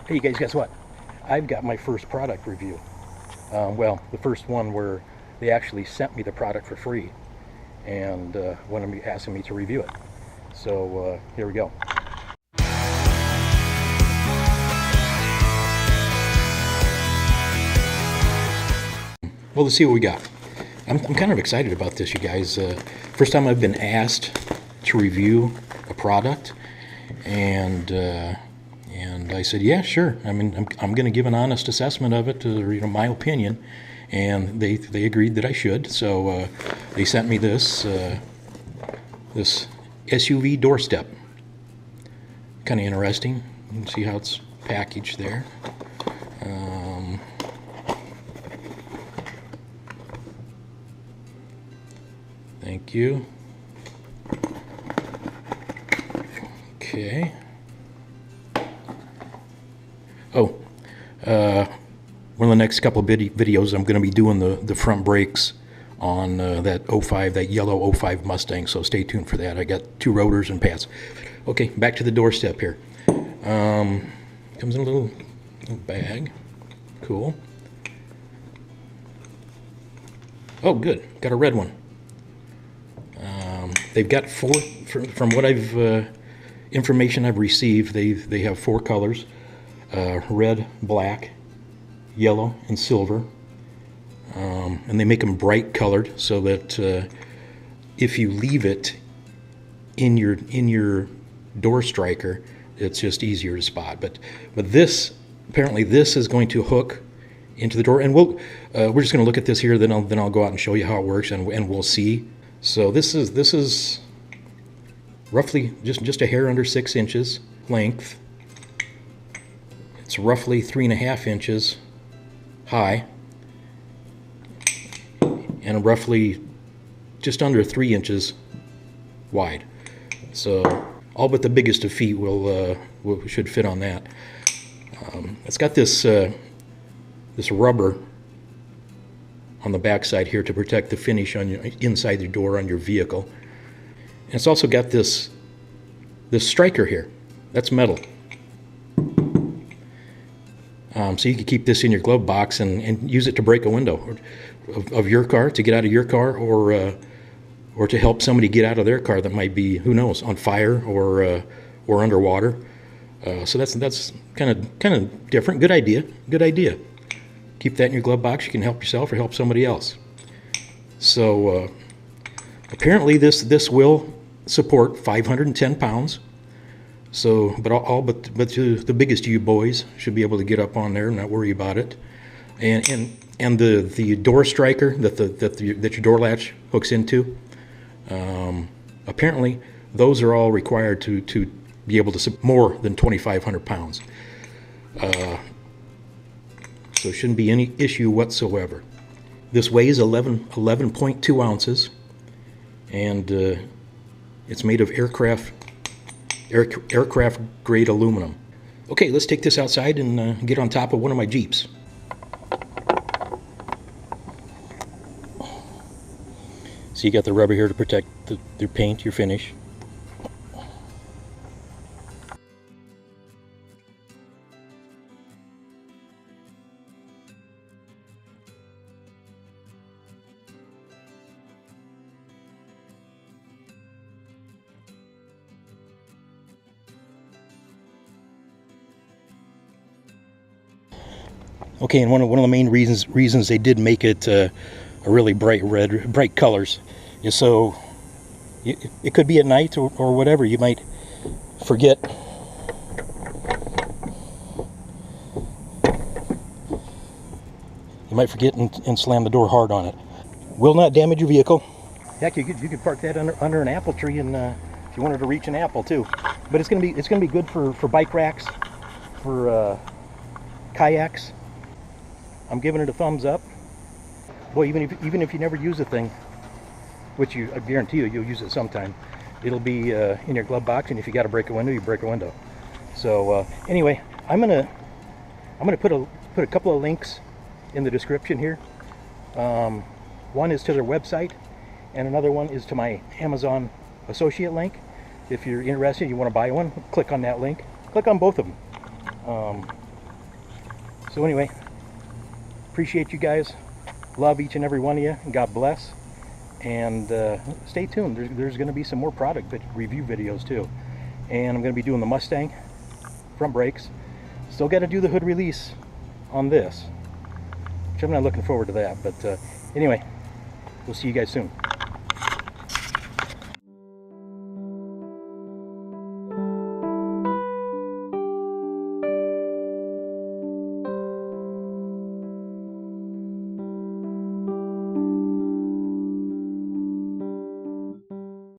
Hey, you guys, guess what? I've got my first product review. Well, the first one where they actually sent me the product for free and wanted me asking me to review it. So here we go. Well, let's see what we got. I'm kind of excited about this, you guys. First time I've been asked to review a product, and I said, yeah, sure. I mean, I'm going to give an honest assessment of it, my opinion, and they agreed that I should. So they sent me this this SUV doorstep. Kind of interesting. You can see how it's packaged there. Thank you. Okay. Oh, one of the next couple of videos, I'm going to be doing the front brakes on that yellow 05 Mustang, so stay tuned for that. I got 2 rotors and pads. Okay, back to the doorstep here. Comes in a little bag. Cool. Oh, good. Got a red one. They've got 4, from what information I've received, they have 4 colors. Red, black, yellow, and silver. And they make them bright colored so that if you leave it in your door striker, it's just easier to spot. But this, apparently this is going to hook into the door, and we're just going to look at this here. Then I'll go out and show you how it works, and we'll see. So this is roughly just a hair under 6 inches length. It's roughly 3.5 inches high, and roughly just under 3 inches wide. So all but the biggest of feet should fit on that. It's got this rubber on the back side here to protect the finish on inside the door on your vehicle. And it's also got this striker here. That's metal. So you can keep this in your glove box and use it to break a window of your car, to get out of your car, or to help somebody get out of their car that might be, who knows, on fire or underwater. So that's kind of different. Good idea. Good idea. Keep that in your glove box. You can help yourself or help somebody else. So apparently this will support 510 pounds. So, but the biggest of you boys should be able to get up on there and not worry about it. And the door striker that your door latch hooks into, apparently those are all required to be able to support more than 2,500 pounds. So it shouldn't be any issue whatsoever. This weighs 11.2 ounces, and it's made of aircraft grade aluminum. Okay, let's take this outside and get on top of one of my Jeeps. So you got the rubber here to protect the paint, your finish. Okay, and one of the main reasons they did make it a really bright colors is so it could be at night or whatever. You might forget. You might forget and slam the door hard on it. Will not damage your vehicle. Heck, you could park that under an apple tree, and if you wanted to reach an apple too. But it's gonna be good for bike racks, for kayaks. I'm giving it a thumbs up. Boy, even if you never use the thing, which I guarantee you'll use it sometime, it'll be in your glove box, and if you got to break a window, you break a window. So anyway, I'm gonna put a couple of links in the description here. One is to their website, and another one is to my Amazon associate link. If you're interested, you want to buy one, click on that link. Click on both of them. So anyway, appreciate you guys. Love each and every one of you. And God bless. And stay tuned. There's going to be some more product review videos too. And I'm going to be doing the Mustang front brakes. Still got to do the hood release on this, which I'm not looking forward to that. But anyway, we'll see you guys soon.